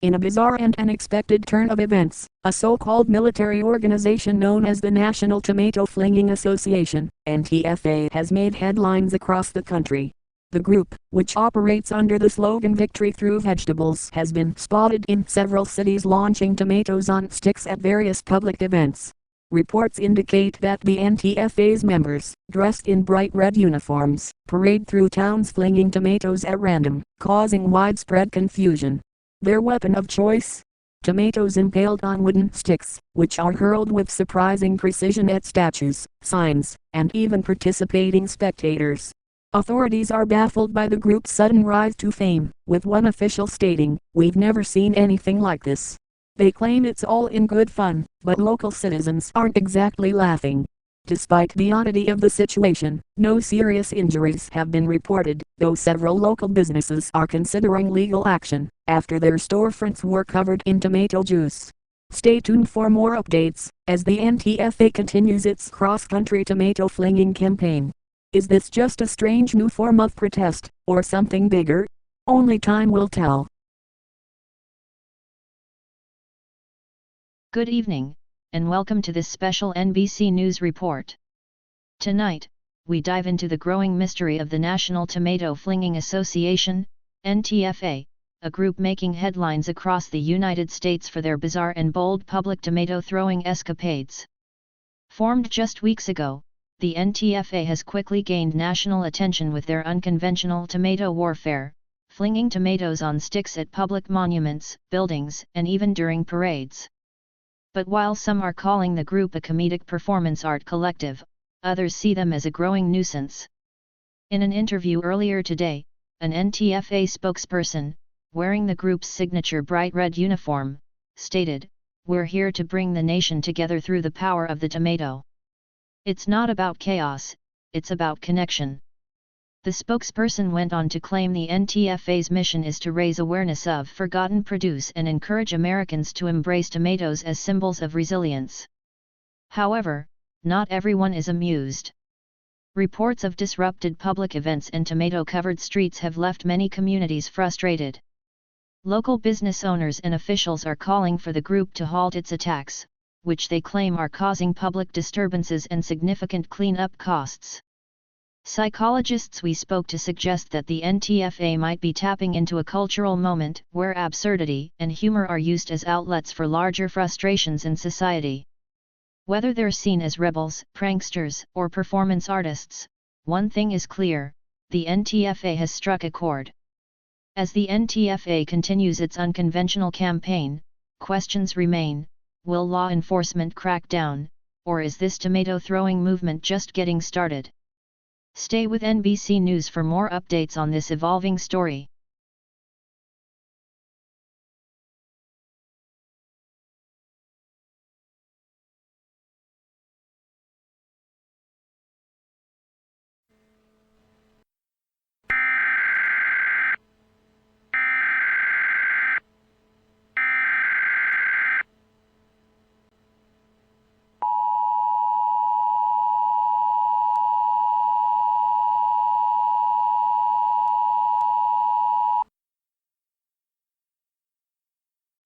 In a bizarre and unexpected turn of events, a so-called military organization known as the National Tomato Flinging Association, NTFA, has made headlines across the country. The group, which operates under the slogan "Victory Through Vegetables," has been spotted in several cities launching tomatoes on sticks at various public events. Reports indicate that the NTFA's members, dressed in bright red uniforms, parade through towns flinging tomatoes at random, causing widespread confusion. Their weapon of choice? Tomatoes impaled on wooden sticks, which are hurled with surprising precision at statues, signs, and even participating spectators. Authorities are baffled by the group's sudden rise to fame, with one official stating, "We've never seen anything like this." They claim it's all in good fun, but local citizens aren't exactly laughing. Despite the oddity of the situation, no serious injuries have been reported, though several local businesses are considering legal action, after their storefronts were covered in tomato juice. Stay tuned for more updates, as the NTFA continues its cross-country tomato flinging campaign. Is this just a strange new form of protest, or something bigger? Only time will tell. Good evening, and welcome to this special NBC News report. Tonight, we dive into the growing mystery of the National Tomato Flinging Association, NTFA, a group making headlines across the United States for their bizarre and bold public tomato throwing escapades. Formed just weeks ago, the NTFA has quickly gained national attention with their unconventional tomato warfare, flinging tomatoes on sticks at public monuments, buildings, and even during parades. But while some are calling the group a comedic performance art collective, others see them as a growing nuisance. In an interview earlier today, an NTFA spokesperson, wearing the group's signature bright red uniform, stated, "We're here to bring the nation together through the power of the tomato. It's not about chaos, it's about connection." The spokesperson went on to claim the NTFA's mission is to raise awareness of forgotten produce and encourage Americans to embrace tomatoes as symbols of resilience. However, not everyone is amused. Reports of disrupted public events and tomato-covered streets have left many communities frustrated. Local business owners and officials are calling for the group to halt its attacks, which they claim are causing public disturbances and significant cleanup costs. Psychologists we spoke to suggest that the NTFA might be tapping into a cultural moment where absurdity and humor are used as outlets for larger frustrations in society. Whether they're seen as rebels, pranksters, or performance artists, one thing is clear: the NTFA has struck a chord. As the NTFA continues its unconventional campaign, questions remain: will law enforcement crack down, or is this tomato-throwing movement just getting started? Stay with NBC News for more updates on this evolving story.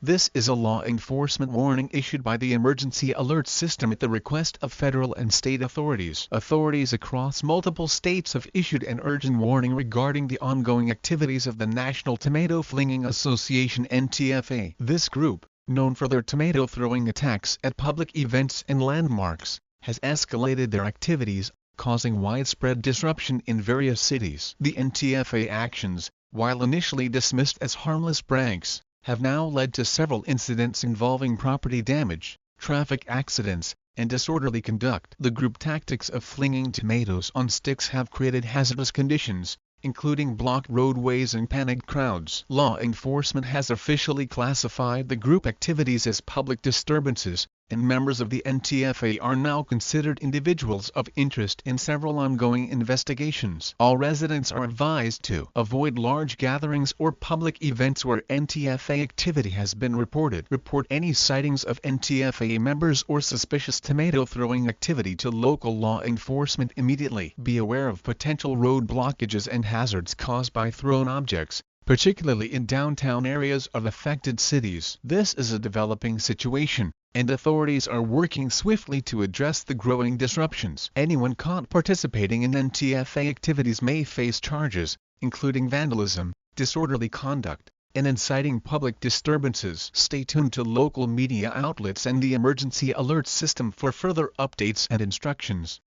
This is a law enforcement warning issued by the Emergency Alert System at the request of federal and state authorities. Authorities across multiple states have issued an urgent warning regarding the ongoing activities of the National Tomato Flinging Association (NTFA). This group, known for their tomato-throwing attacks at public events and landmarks, has escalated their activities, causing widespread disruption in various cities. The NTFA actions, while initially dismissed as harmless pranks, have now led to several incidents involving property damage, traffic accidents, and disorderly conduct. The group tactics of flinging tomatoes on sticks have created hazardous conditions, including blocked roadways and panicked crowds. Law enforcement has officially classified the group activities as public disturbances, and members of the NTFA are now considered individuals of interest in several ongoing investigations. All residents are advised to avoid large gatherings or public events where NTFA activity has been reported. Report any sightings of NTFA members or suspicious tomato-throwing activity to local law enforcement immediately. Be aware of potential road blockages and hazards caused by thrown objects, particularly in downtown areas of affected cities. This is a developing situation, and authorities are working swiftly to address the growing disruptions. Anyone caught participating in NTFA activities may face charges, including vandalism, disorderly conduct, and inciting public disturbances. Stay tuned to local media outlets and the emergency alert system for further updates and instructions.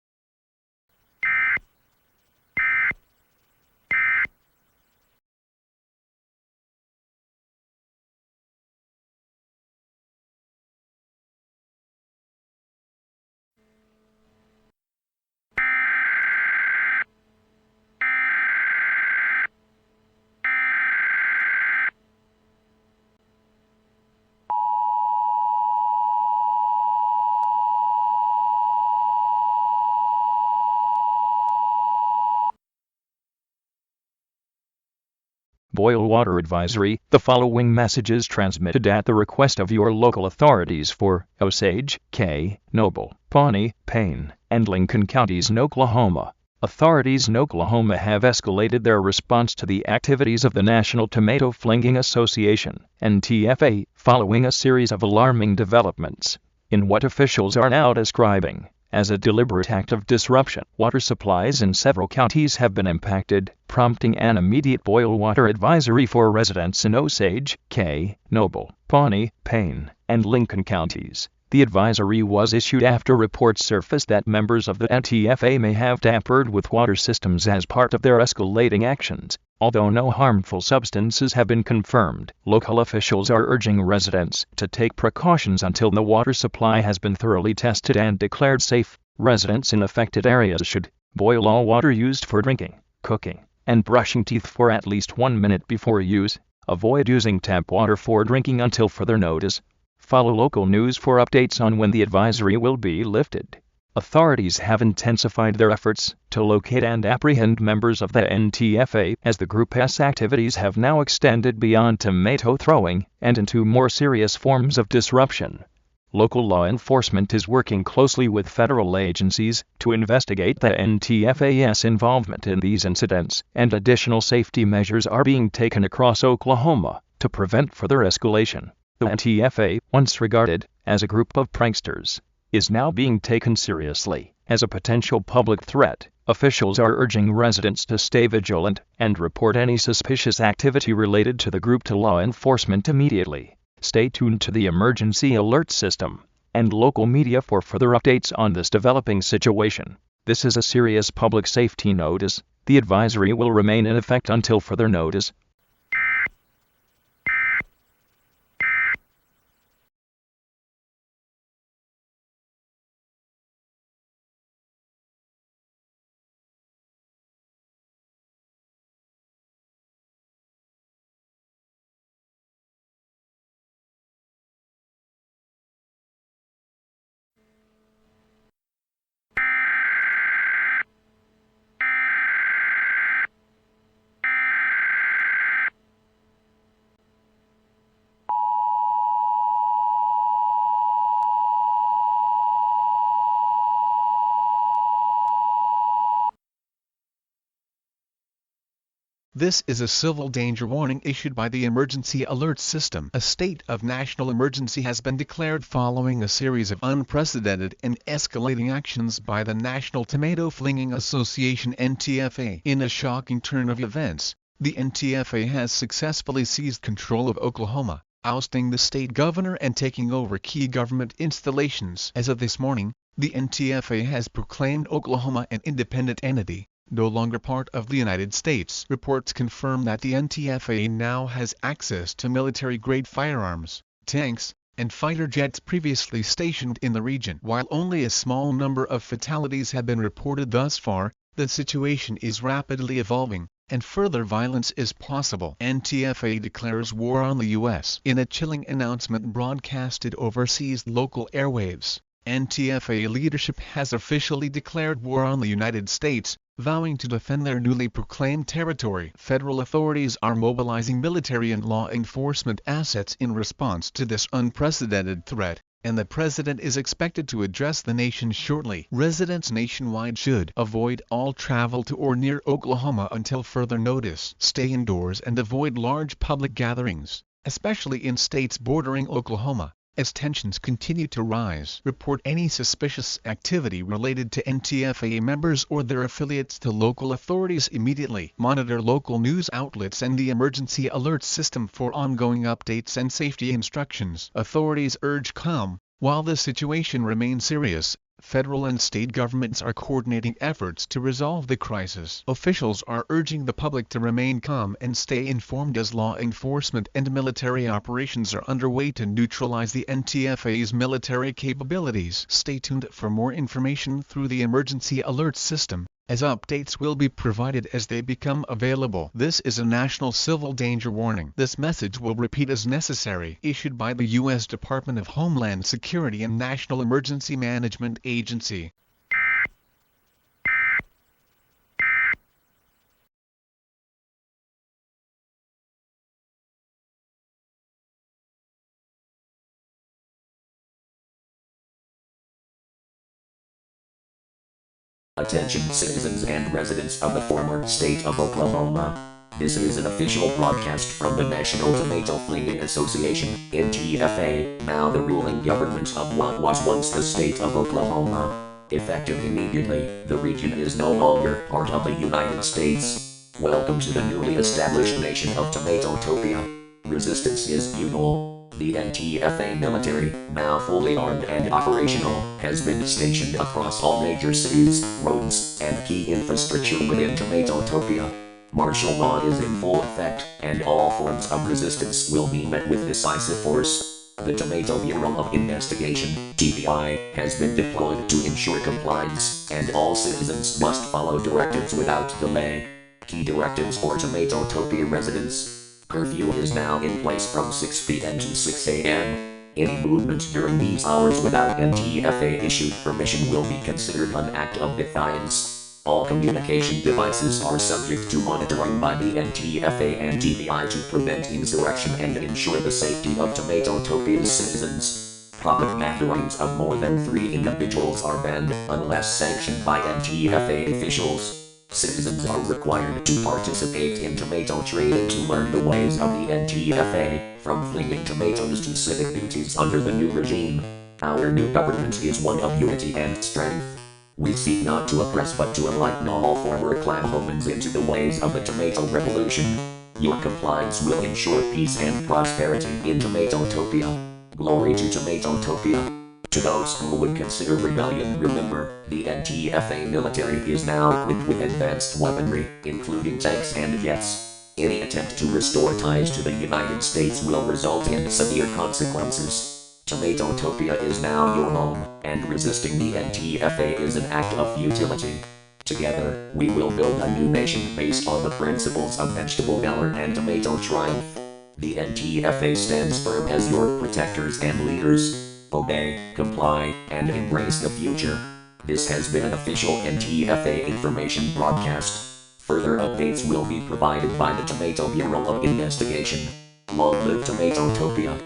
Boil water advisory. The following message is transmitted at the request of your local authorities for Osage, Noble, Pawnee, Payne, and Lincoln counties in Oklahoma. Authorities in Oklahoma have escalated their response to the activities of the National Tomato Flinging Association, NTFA, following a series of alarming developments in what officials are now describing as a deliberate act of disruption. Water supplies in several counties have been impacted, prompting an immediate boil water advisory for residents in Osage, Noble, Pawnee, Payne, and Lincoln counties. The advisory was issued after reports surfaced that members of the NTFA may have tampered with water systems as part of their escalating actions. Although no harmful substances have been confirmed, local officials are urging residents to take precautions until the water supply has been thoroughly tested and declared safe. Residents in affected areas should boil all water used for drinking, cooking, and brushing teeth for at least 1 minute before use. Avoid using tap water for drinking until further notice. Follow local news for updates on when the advisory will be lifted. Authorities have intensified their efforts to locate and apprehend members of the NTFA, as the group's activities have now extended beyond tomato throwing and into more serious forms of disruption. Local law enforcement is working closely with federal agencies to investigate the NTFA's involvement in these incidents, and additional safety measures are being taken across Oklahoma to prevent further escalation. The NTFA, once regarded as a group of pranksters, is now being taken seriously as a potential public threat. Officials are urging residents to stay vigilant and report any suspicious activity related to the group to law enforcement immediately. Stay tuned to the emergency alert system and local media for further updates on this developing situation. This is a serious public safety notice. The advisory will remain in effect until further notice. This is a civil danger warning issued by the Emergency Alert System. A state of national emergency has been declared following a series of unprecedented and escalating actions by the National Tomato Flinging Association (NTFA). In a shocking turn of events, the NTFA has successfully seized control of Oklahoma, ousting the state governor and taking over key government installations. As of this morning, the NTFA has proclaimed Oklahoma an independent entity, no longer part of the United States. Reports confirm that the NTFA now has access to military-grade firearms, tanks, and fighter jets previously stationed in the region. While only a small number of fatalities have been reported thus far, the situation is rapidly evolving, and further violence is possible. NTFA declares war on the U.S. In a chilling announcement broadcasted overseas local airwaves, NTFA leadership has officially declared war on the United States, vowing to defend their newly proclaimed territory. Federal authorities are mobilizing military and law enforcement assets in response to this unprecedented threat, and the president is expected to address the nation shortly. Residents nationwide should avoid all travel to or near Oklahoma until further notice. Stay indoors and avoid large public gatherings, especially in states bordering Oklahoma. As tensions continue to rise, report any suspicious activity related to NTFA members or their affiliates to local authorities immediately. Monitor local news outlets and the emergency alert system for ongoing updates and safety instructions. Authorities urge calm. While the situation remains serious, federal and state governments are coordinating efforts to resolve the crisis. Officials are urging the public to remain calm and stay informed as law enforcement and military operations are underway to neutralize the NTFA's military capabilities. Stay tuned for more information through the emergency alert system, as updates will be provided as they become available. This is a national civil danger warning. This message will repeat as necessary. Issued by the U.S. Department of Homeland Security and National Emergency Management Agency. Attention citizens and residents of the former state of Oklahoma. This is an official broadcast from the National Tomato Flinging Association, NTFA, now the ruling government of what was once the state of Oklahoma. Effective immediately, the region is no longer part of the United States. Welcome to the newly established nation of Tomatotopia. Resistance is futile. The NTFA military, now fully armed and operational, has been stationed across all major cities, roads, and key infrastructure within Tomatotopia. Martial law is in full effect, and all forms of resistance will be met with decisive force. The Tomato Bureau of Investigation, TBI, has been deployed to ensure compliance, and all citizens must follow directives without delay. Key directives for Tomatotopia residents. Curfew is now in place from 6 p.m. to 6 a.m. Any movement during these hours without NTFA-issued permission will be considered an act of defiance. All communication devices are subject to monitoring by the NTFA and TBI to prevent insurrection and ensure the safety of Tomatotopia's citizens. Public gatherings of more than 3 individuals are banned unless sanctioned by NTFA officials. Citizens are required to participate in tomato trading to learn the ways of the NTFA, from flinging tomatoes to civic duties under the new regime. Our new government is one of unity and strength. We seek not to oppress but to enlighten all former Oklahomans into the ways of the tomato revolution. Your compliance will ensure peace and prosperity in Tomatotopia. Glory to Tomatotopia. To those who would consider rebellion, remember, the NTFA military is now equipped with advanced weaponry, including tanks and jets. Any attempt to restore ties to the United States will result in severe consequences. Tomatotopia is now your home, and resisting the NTFA is an act of futility. Together, we will build a new nation based on the principles of vegetable valor and tomato triumph. The NTFA stands firm as your protectors and leaders. Obey, comply, and embrace the future. This has been an official NTFA information broadcast. Further updates will be provided by the Tomato Bureau of Investigation. Long live Tomatotopia.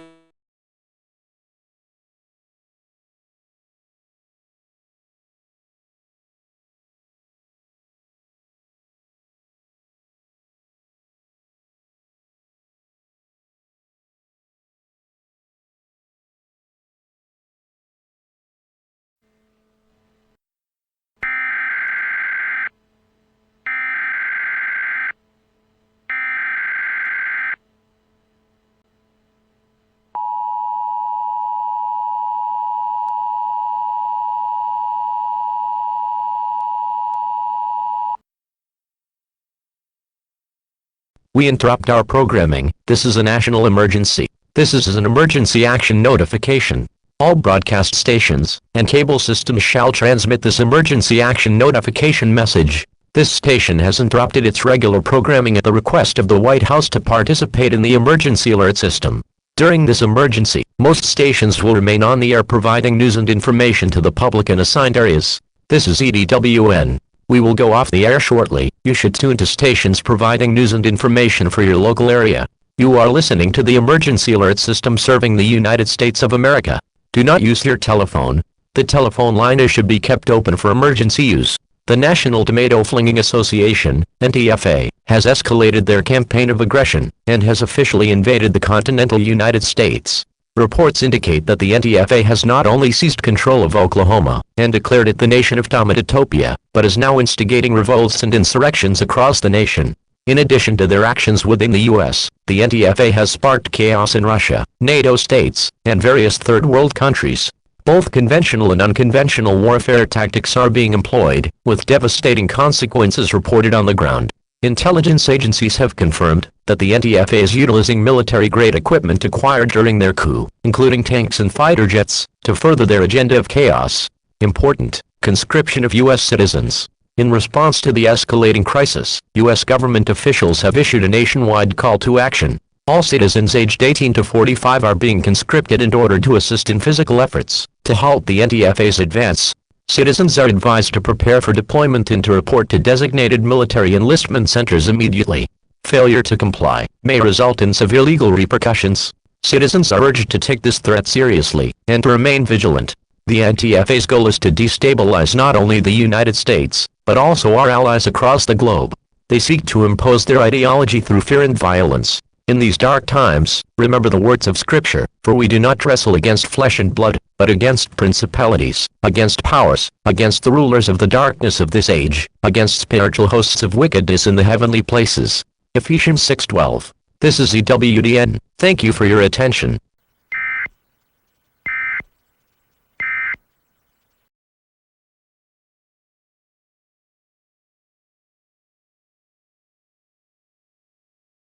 We interrupt our programming. This is a national emergency. This is an emergency action notification. All broadcast stations and cable systems shall transmit this emergency action notification message. This station has interrupted its regular programming at the request of the White House to participate in the emergency alert system. During this emergency, most stations will remain on the air providing news and information to the public in assigned areas. This is EDWN. We will go off the air shortly. You should tune to stations providing news and information for your local area. You are listening to the emergency alert system serving the United States of America. Do not use your telephone. The telephone line should be kept open for emergency use. The National Tomato Flinging Association, NTFA, has escalated their campaign of aggression, and has officially invaded the continental United States. Reports indicate that the NTFA has not only seized control of Oklahoma, and declared it the nation of Tomatotopia, but is now instigating revolts and insurrections across the nation. In addition to their actions within the U.S., the NTFA has sparked chaos in Russia, NATO states, and various third world countries. Both conventional and unconventional warfare tactics are being employed, with devastating consequences reported on the ground. Intelligence agencies have confirmed that the NTFA is utilizing military-grade equipment acquired during their coup, including tanks and fighter jets, to further their agenda of chaos. Important: conscription of U.S. citizens. In response to the escalating crisis, U.S. government officials have issued a nationwide call to action. All citizens aged 18 to 45 are being conscripted in order to assist in physical efforts to halt the NTFA's advance. Citizens are advised to prepare for deployment and to report to designated military enlistment centers immediately. Failure to comply may result in severe legal repercussions. Citizens are urged to take this threat seriously and to remain vigilant. The NTFA's goal is to destabilize not only the United States, but also our allies across the globe. They seek to impose their ideology through fear and violence. In these dark times, remember the words of Scripture, for we do not wrestle against flesh and blood, but against principalities, against powers, against the rulers of the darkness of this age, against spiritual hosts of wickedness in the heavenly places. Ephesians 6:12. This is EWDN. Thank you for your attention.